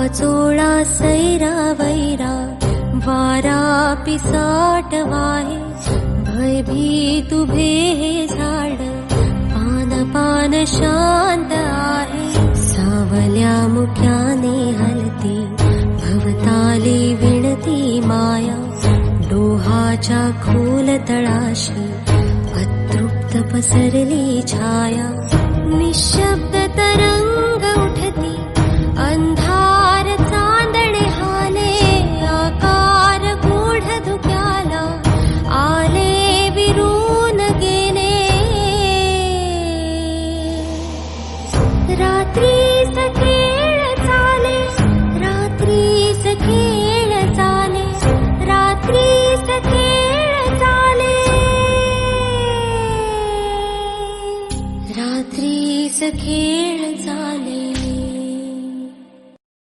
वाचोळा सैरा वैरा वारा पिसाट वाहे, भयभीत उभे हे झाड पान पान शांत आहे. सावल्या मुख्याने हलती भवताली विणती माया, डोहाच्या खोल तळाशी अतृप्त पसरली छाया. निशब्द तरंग उठती अंधार चांदणे हाले, आकार गूढ धुक्याला आले विरून गेले. रात्रीच खेळ चाले, रात्रीच खेळ चाले, रात्रीच खेळ चाले, रात्रीच खेळ चाले.